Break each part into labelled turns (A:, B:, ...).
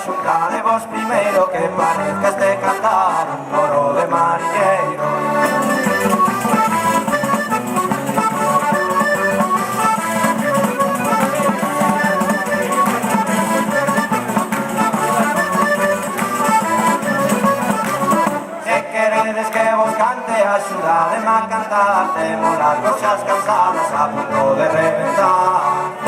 A: Xuntaremos primeiro que parezca este cantar un coro de mariñeiros. Se queredes que vos cante, axudademe a cantar, temos las coxas cansadas a punto de reventar.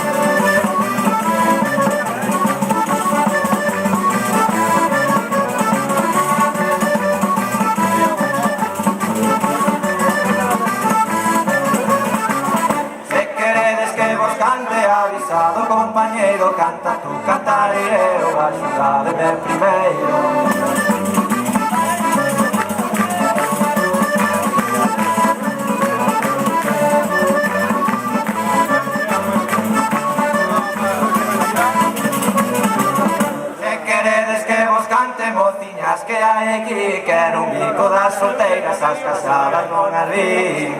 A: Avisado compañeiro, canta tu cantareo, axudademe primeiro. Se queredes que vos cante, mociñas que hai aquí, quero un bico das solteiras, as casadas non as vi.